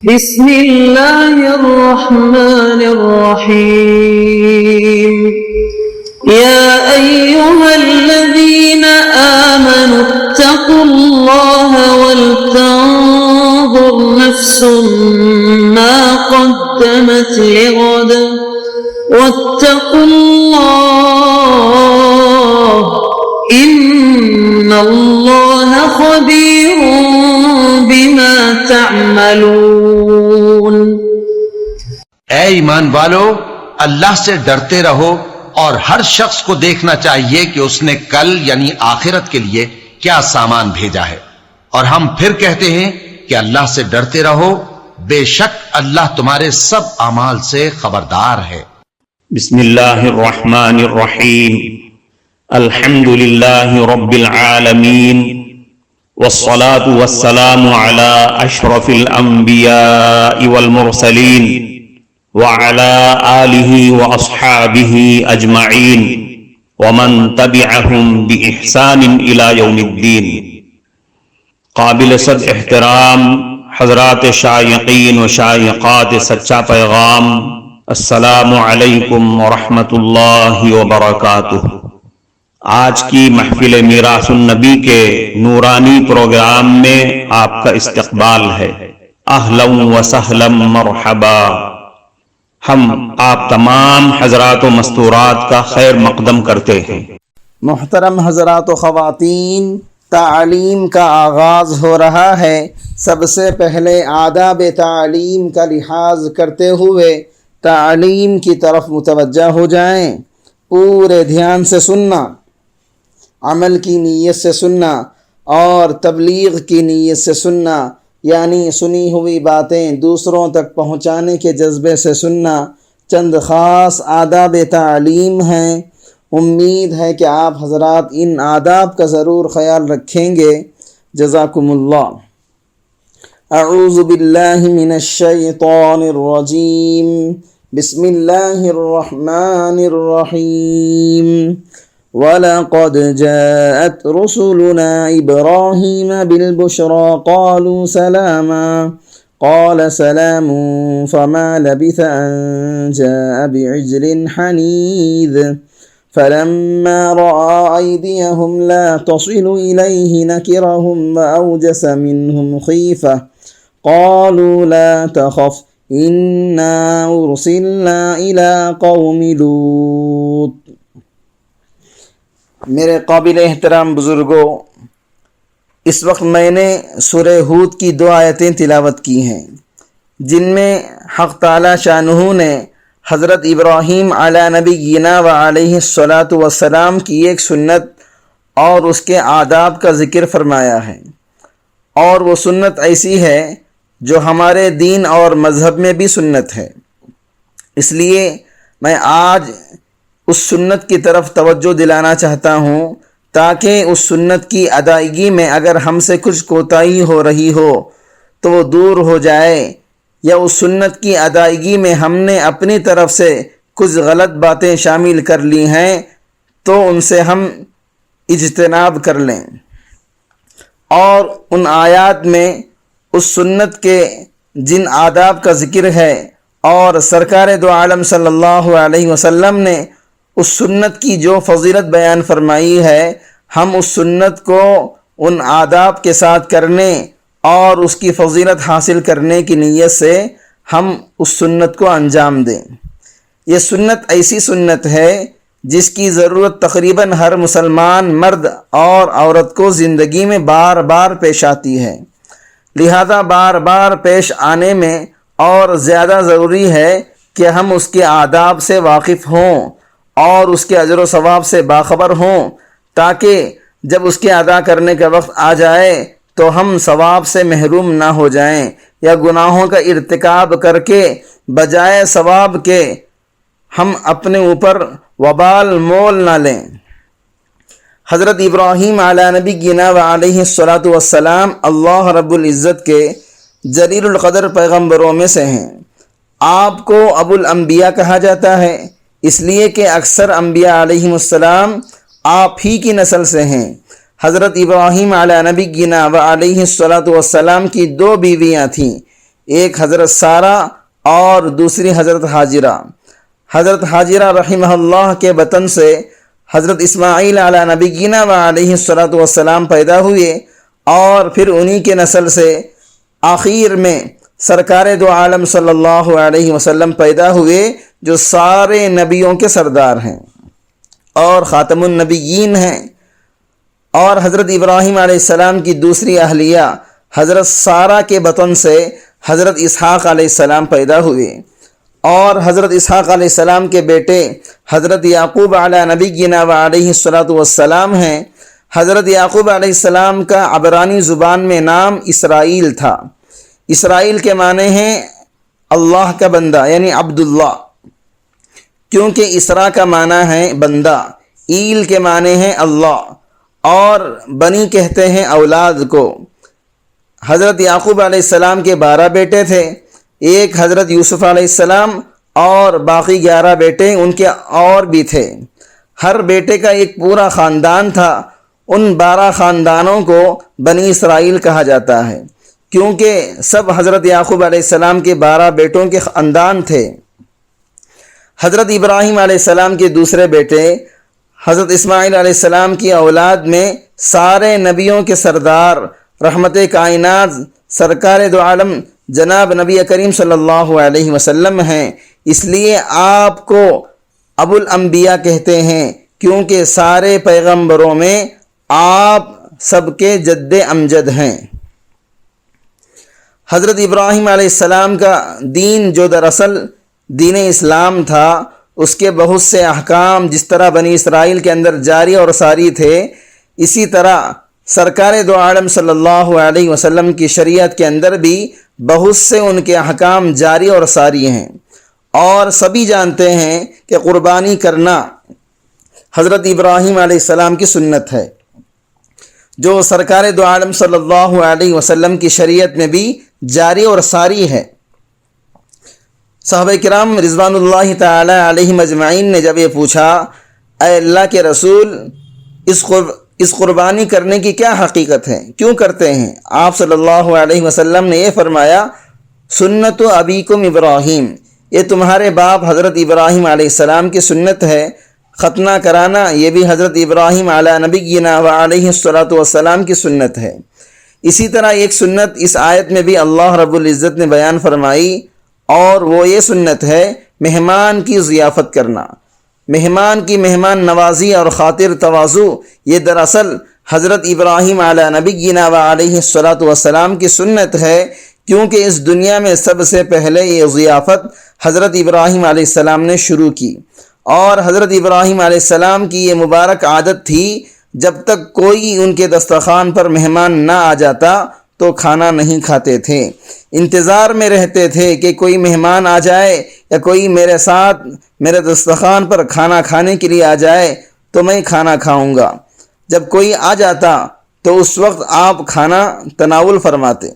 بسم اللہ الرحمن الرحیم یا ایہا الذین آمنوا اتقوا اللہ ولتنظر نفس ما قدمت لغد واتقوا اللہ ان اللہ خبیر بما تعملون۔ اے ایمان والو، اللہ سے ڈرتے رہو اور ہر شخص کو دیکھنا چاہیے کہ اس نے کل یعنی آخرت کے لیے کیا سامان بھیجا ہے، اور ہم پھر کہتے ہیں کہ اللہ سے ڈرتے رہو، بے شک اللہ تمہارے سب اعمال سے خبردار ہے۔ بسم اللہ الرحمن الرحیم، الحمد للہ رب العالمین، والصلاة والسلام على اشرف الانبیاء والمرسلین وعلى آلہ واصحابہ اجمعین ومن تبعہم بإحسان الى یوم الدین۔ قابل صد احترام حضرات شائقین و شائقات سچا پیغام، السلام علیکم ورحمۃ اللہ وبرکاتہ۔ آج کی محفل میراث النبی کے نورانی پروگرام میں آپ کا استقبال ہے۔ اہلا و سہلا مرحبا۔ ہم آپ تمام حضرات و مستورات کا خیر مقدم کرتے ہیں۔ محترم حضرات و خواتین، تعلیم کا آغاز ہو رہا ہے۔ سب سے پہلے آداب تعلیم کا لحاظ کرتے ہوئے تعلیم کی طرف متوجہ ہو جائیں۔ پورے دھیان سے سننا، عمل کی نیت سے سننا اور تبلیغ کی نیت سے سننا، یعنی سنی ہوئی باتیں دوسروں تک پہنچانے کے جذبے سے سننا۔ چند خاص آداب تعلیم ہیں، امید ہے کہ آپ حضرات ان آداب کا ضرور خیال رکھیں گے۔ جزاکم اللہ۔ اعوذ باللہ من الشیطان الرجیم، بسم اللہ الرحمن الرحیم۔ وَلَقَدْ جَاءَتْ رُسُلُنَا إِبْرَاهِيمَ بِالْبُشْرَى قَالُوا سَلَامًا قَالَ سَلَامٌ فَمَا لَبِثَ أَن جَاءَ بِعِجْلٍ حَنِيذٍ فَلَمَّا رَأَى أَيْدِيَهُمْ لَا تَصِلُ إِلَيْهِ نَكِرَهُمْ وَأَوْجَسَ مِنْهُمْ خِيفَةً قَالُوا لَا تَخَفْ إِنَّا أُرْسِلْنَا إِلَى قَوْمِ لُوطٍ۔ میرے قابل احترام بزرگوں، اس وقت میں نے سورہ ہود کی 2 آیتیں تلاوت کی ہیں، جن میں حق تعالی شانہ نے حضرت ابراہیم علی نبینا و علیہ الصلاۃ والسلام کی ایک سنت اور اس کے آداب کا ذکر فرمایا ہے، اور وہ سنت ایسی ہے جو ہمارے دین اور مذہب میں بھی سنت ہے۔ اس لیے میں آج اس سنت کی طرف توجہ دلانا چاہتا ہوں، تاکہ اس سنت کی ادائیگی میں اگر ہم سے کچھ کوتاہی ہو رہی ہو تو وہ دور ہو جائے، یا اس سنت کی ادائیگی میں ہم نے اپنی طرف سے کچھ غلط باتیں شامل کر لی ہیں تو ان سے ہم اجتناب کر لیں۔ اور ان آیات میں اس سنت کے جن آداب کا ذکر ہے اور سرکار دو عالم صلی اللہ علیہ وسلم نے اس سنت کی جو فضیلت بیان فرمائی ہے، ہم اس سنت کو ان آداب کے ساتھ کرنے اور اس کی فضیلت حاصل کرنے کی نیت سے ہم اس سنت کو انجام دیں۔ یہ سنت ایسی سنت ہے جس کی ضرورت تقریباً ہر مسلمان مرد اور عورت کو زندگی میں بار بار پیش آتی ہے، لہذا بار بار پیش آنے میں اور زیادہ ضروری ہے کہ ہم اس کے آداب سے واقف ہوں اور اس کے اجر و ثواب سے باخبر ہوں، تاکہ جب اس کے ادا کرنے کا وقت آ جائے تو ہم ثواب سے محروم نہ ہو جائیں، یا گناہوں کا ارتکاب کر کے بجائے ثواب کے ہم اپنے اوپر وبال مول نہ لیں۔ حضرت ابراہیم علی نبینا و علیہ الصلاۃ والسلام اللہ رب العزت کے جلیل القدر پیغمبروں میں سے ہیں۔ آپ کو ابو الانبیاء کہا جاتا ہے، اس لیے کہ اکثر انبیاء علیہم السلام آپ ہی کی نسل سے ہیں۔ حضرت ابراہیم علی نبینا و علیہ الصلاۃ والسلام کی 2 بیویاں تھیں، ایک حضرت سارہ اور دوسری حضرت حاجرہ۔ حضرت حاجرہ رحمہ اللہ کے بطن سے حضرت اسماعیل علی نبینا و علیہ الصلاۃ والسلام پیدا ہوئے، اور پھر انہی کے نسل سے آخر میں سرکار دو عالم صلی اللہ علیہ وسلم پیدا ہوئے، جو سارے نبیوں کے سردار ہیں اور خاتم النبیین ہیں۔ اور حضرت ابراہیم علیہ السلام کی دوسری اہلیہ حضرت سارہ کے بطن سے حضرت اسحاق علیہ السلام پیدا ہوئے، اور حضرت اسحاق علیہ السلام کے بیٹے حضرت یعقوب علی نبینا و علیہ الصلاۃ والسلام ہیں۔ حضرت یعقوب علیہ السلام کا عبرانی زبان میں نام اسرائیل تھا۔ اسرائیل کے معنی ہیں اللہ کا بندہ، یعنی عبداللہ، کیونکہ اسرا کا معنی ہے بندہ، ایل کے معنی ہیں اللہ، اور بنی کہتے ہیں اولاد کو۔ حضرت یعقوب علیہ السلام کے 12 بیٹے تھے، ایک حضرت یوسف علیہ السلام اور باقی 11 بیٹے ان کے اور بھی تھے۔ ہر بیٹے کا ایک پورا خاندان تھا۔ ان 12 خاندانوں کو بنی اسرائیل کہا جاتا ہے، کیونکہ سب حضرت یعقوب علیہ السلام کے 12 بیٹوں کے خاندان تھے۔ حضرت ابراہیم علیہ السلام کے دوسرے بیٹے حضرت اسماعیل علیہ السلام کی اولاد میں سارے نبیوں کے سردار رحمت کائنات سرکار دو عالم جناب نبی کریم صلی اللہ علیہ وسلم ہیں، اس لیے آپ کو ابو الانبیاء کہتے ہیں، کیونکہ سارے پیغمبروں میں آپ سب کے جد امجد ہیں۔ حضرت ابراہیم علیہ السلام کا دین جو دراصل دین اسلام تھا، اس کے بہت سے احکام جس طرح بنی اسرائیل کے اندر جاری اور ساری تھے، اسی طرح سرکار دو عالم صلی اللہ علیہ وسلم کی شریعت کے اندر بھی بہت سے ان کے احکام جاری اور ساری ہیں۔ اور سبھی جانتے ہیں کہ قربانی کرنا حضرت ابراہیم علیہ السلام کی سنت ہے، جو سرکار دو عالم صلی اللہ علیہ وسلم کی شریعت میں بھی جاری اور ساری ہے۔ صحابہ کرام رضوان اللہ تعالی علیہم اجمعین نے جب یہ پوچھا، اے اللہ کے رسول، اس قربانی کرنے کی کیا حقیقت ہے، کیوں کرتے ہیں؟ آپ صلی اللہ علیہ وسلم نے یہ فرمایا، سنت ابیکم ابراہیم، یہ تمہارے باپ حضرت ابراہیم علیہ السلام کی سنت ہے۔ ختنہ کرانا یہ بھی حضرت ابراہیم علی نبینا و علیہ الصلاۃ والسلام کی سنت ہے۔ اسی طرح ایک سنت اس آیت میں بھی اللہ رب العزت نے بیان فرمائی، اور وہ یہ سنت ہے مہمان کی ضیافت کرنا۔ مہمان کی مہمان نوازی اور خاطر تواضع یہ دراصل حضرت ابراہیم علی نبینا و علیہ الصلاۃ والسلام کی سنت ہے، کیونکہ اس دنیا میں سب سے پہلے یہ ضیافت حضرت ابراہیم علیہ السلام نے شروع کی، اور حضرت ابراہیم علیہ السلام کی یہ مبارک عادت تھی، جب تک کوئی ان کے دسترخوان پر مہمان نہ آ جاتا تو کھانا نہیں کھاتے تھے، انتظار میں رہتے تھے کہ کوئی مہمان آ جائے یا کوئی میرے ساتھ میرے دسترخوان پر کھانا کھانے کے لیے آ جائے تو میں کھانا کھاؤں گا۔ جب کوئی آ جاتا تو اس وقت آپ کھانا تناول فرماتے۔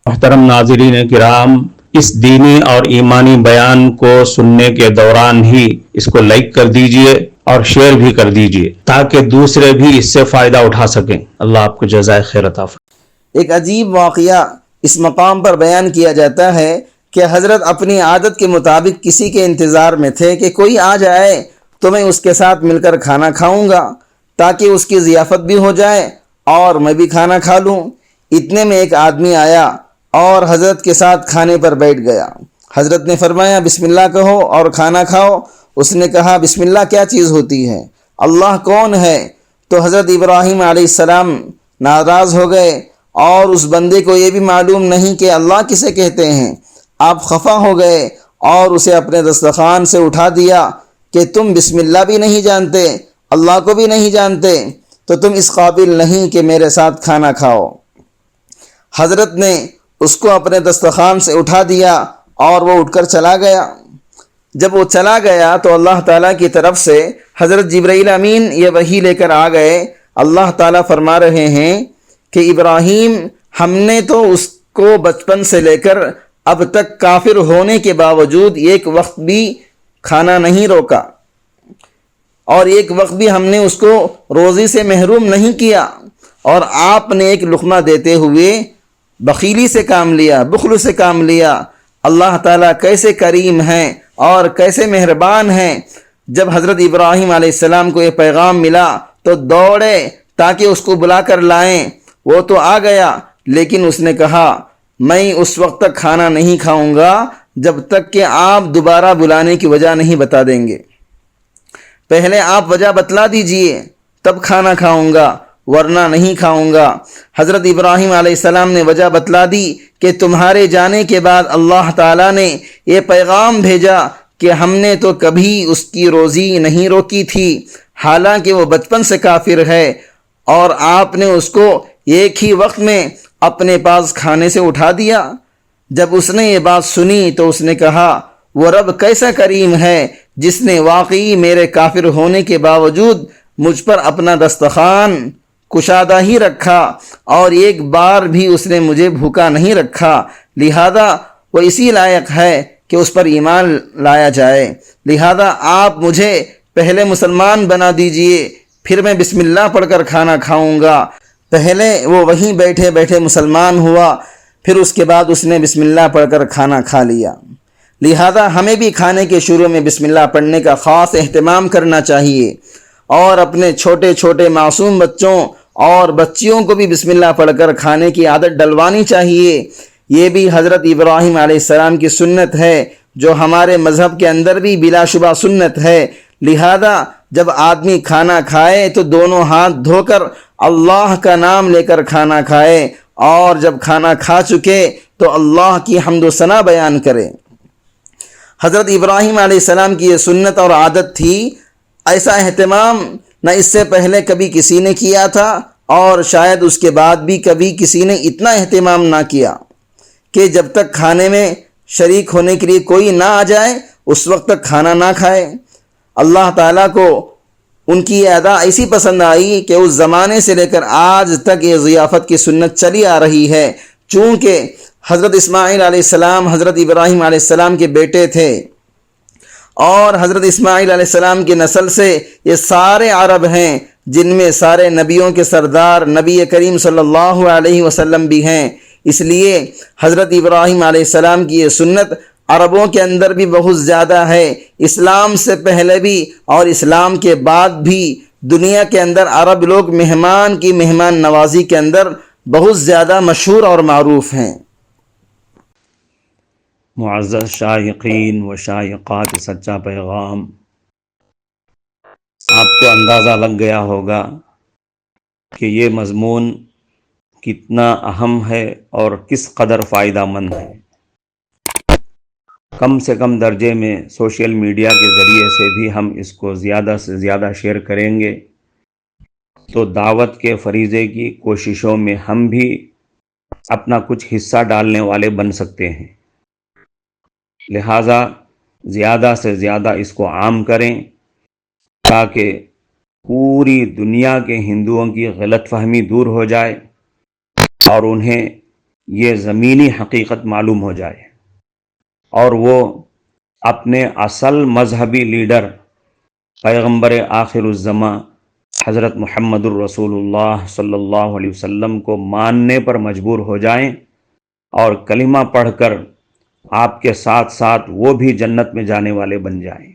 محترم ناظرین کرام، اس دینی اور ایمانی بیان کو سننے کے دوران ہی اس کو لائک کر دیجئے اور شیئر بھی کر دیجئے، تاکہ دوسرے بھی اس سے فائدہ اٹھا سکیں۔ اللہ آپ کو جزائے خیر عطا فرمائے۔ ایک عجیب واقعہ اس مقام پر بیان کیا جاتا ہے کہ حضرت اپنی عادت کے مطابق کسی کے انتظار میں تھے کہ کوئی آ جائے تو میں اس کے ساتھ مل کر کھانا کھاؤں گا، تاکہ اس کی ضیافت بھی ہو جائے اور میں بھی کھانا کھا لوں۔ اتنے میں ایک آدمی آیا اور حضرت کے ساتھ کھانے پر بیٹھ گیا۔ حضرت نے فرمایا، بسم اللہ کہو اور کھانا کھاؤ۔ اس نے کہا، بسم اللہ کیا چیز ہوتی ہے؟ اللہ کون ہے؟ تو حضرت ابراہیم علیہ السلام ناراض ہو گئے، اور اس بندے کو یہ بھی معلوم نہیں کہ اللہ کسے کہتے ہیں۔ آپ خفا ہو گئے اور اسے اپنے دسترخوان سے اٹھا دیا کہ تم بسم اللہ بھی نہیں جانتے، اللہ کو بھی نہیں جانتے، تو تم اس قابل نہیں کہ میرے ساتھ کھانا کھاؤ۔ حضرت نے اس کو اپنے دسترخوان سے اٹھا دیا اور وہ اٹھ کر چلا گیا۔ جب وہ چلا گیا تو اللہ تعالیٰ کی طرف سے حضرت جبرائیل امین یہ وحی لے کر آ گئے۔ اللہ تعالیٰ فرما رہے ہیں کہ ابراہیم، ہم نے تو اس کو بچپن سے لے کر اب تک کافر ہونے کے باوجود ایک وقت بھی کھانا نہیں روکا، اور ایک وقت بھی ہم نے اس کو روزی سے محروم نہیں کیا، اور آپ نے ایک لقمہ دیتے ہوئے بخیلی سے کام لیا، بخل سے کام لیا۔ اللہ تعالیٰ کیسے کریم ہیں اور کیسے مہربان ہیں۔ جب حضرت ابراہیم علیہ السلام کو یہ پیغام ملا تو دوڑے تاکہ اس کو بلا کر لائیں۔ وہ تو آ گیا، لیکن اس نے کہا میں اس وقت تک کھانا نہیں کھاؤں گا جب تک کہ آپ دوبارہ بلانے کی وجہ نہیں بتا دیں گے۔ پہلے آپ وجہ بتلا دیجئے تب کھانا کھاؤں گا، ورنہ نہیں کھاؤں گا۔ حضرت ابراہیم علیہ السلام نے وجہ بتلا دی کہ تمہارے جانے کے بعد اللہ تعالیٰ نے یہ پیغام بھیجا کہ ہم نے تو کبھی اس کی روزی نہیں روکی تھی، حالانکہ وہ بچپن سے کافر ہے، اور آپ نے اس کو ایک ہی وقت میں اپنے پاس کھانے سے اٹھا دیا۔ جب اس نے یہ بات سنی تو اس نے کہا وہ رب کیسا کریم ہے جس نے واقعی میرے کافر ہونے کے باوجود مجھ پر اپنا دسترخوان کشادہ ہی رکھا، اور ایک بار بھی اس نے مجھے بھوکا نہیں رکھا، لہذا وہ اسی لائق ہے کہ اس پر ایمان لایا جائے۔ لہذا آپ مجھے پہلے مسلمان بنا دیجئے، پھر میں بسم اللہ پڑھ کر کھانا کھاؤں گا۔ پہلے وہ وہیں بیٹھے بیٹھے مسلمان ہوا، پھر اس کے بعد اس نے بسم اللہ پڑھ کر کھانا کھا لیا۔ لہذا ہمیں بھی کھانے کے شروع میں بسم اللہ پڑھنے کا خاص اہتمام کرنا چاہیے، اور اپنے چھوٹے چھوٹے معصوم بچوں اور بچیوں کو بھی بسم اللہ پڑھ کر کھانے کی عادت ڈلوانی چاہیے۔ یہ بھی حضرت ابراہیم علیہ السلام کی سنت ہے، جو ہمارے مذہب کے اندر بھی بلا شبہ سنت ہے۔ لہذا جب آدمی کھانا کھائے تو دونوں ہاتھ دھو کر اللہ کا نام لے کر کھانا کھائے، اور جب کھانا کھا چکے تو اللہ کی حمد و ثنا بیان کرے۔ حضرت ابراہیم علیہ السلام کی یہ سنت اور عادت تھی۔ ایسا اہتمام نہ اس سے پہلے کبھی کسی نے کیا تھا، اور شاید اس کے بعد بھی کبھی کسی نے اتنا اہتمام نہ کیا کہ جب تک کھانے میں شریک ہونے کے لیے کوئی نہ آ جائے اس وقت تک کھانا نہ کھائے۔ اللہ تعالیٰ کو ان کی یہ ادا ایسی پسند آئی کہ اس زمانے سے لے کر آج تک یہ ضیافت کی سنت چلی آ رہی ہے۔ چونکہ حضرت اسماعیل علیہ السلام حضرت ابراہیم علیہ السلام کے بیٹے تھے، اور حضرت اسماعیل علیہ السلام کی نسل سے یہ سارے عرب ہیں، جن میں سارے نبیوں کے سردار نبی کریم صلی اللہ علیہ وسلم بھی ہیں۔ اس لیے حضرت ابراہیم علیہ السلام کی یہ سنت عربوں کے اندر بھی بہت زیادہ ہے۔ اسلام سے پہلے بھی اور اسلام کے بعد بھی دنیا کے اندر عرب لوگ مہمان کی مہمان نوازی کے اندر بہت زیادہ مشہور اور معروف ہیں۔ معزز شائقین و شائقات سچا پیغام، آپ کو اندازہ لگ گیا ہوگا کہ یہ مضمون کتنا اہم ہے اور کس قدر فائدہ مند ہے۔ کم سے کم درجے میں سوشل میڈیا کے ذریعے سے بھی ہم اس کو زیادہ سے زیادہ شیئر کریں گے تو دعوت کے فریضے کی کوششوں میں ہم بھی اپنا کچھ حصہ ڈالنے والے بن سکتے ہیں۔ لہٰذا زیادہ سے زیادہ اس کو عام کریں تاکہ پوری دنیا کے ہندوؤں کی غلط فہمی دور ہو جائے اور انہیں یہ زمینی حقیقت معلوم ہو جائے، اور وہ اپنے اصل مذہبی لیڈر پیغمبر آخر الزماں حضرت محمد الرسول اللہ صلی اللہ علیہ وسلم کو ماننے پر مجبور ہو جائیں، اور کلمہ پڑھ کر آپ کے ساتھ ساتھ وہ بھی جنت میں جانے والے بن جائیں۔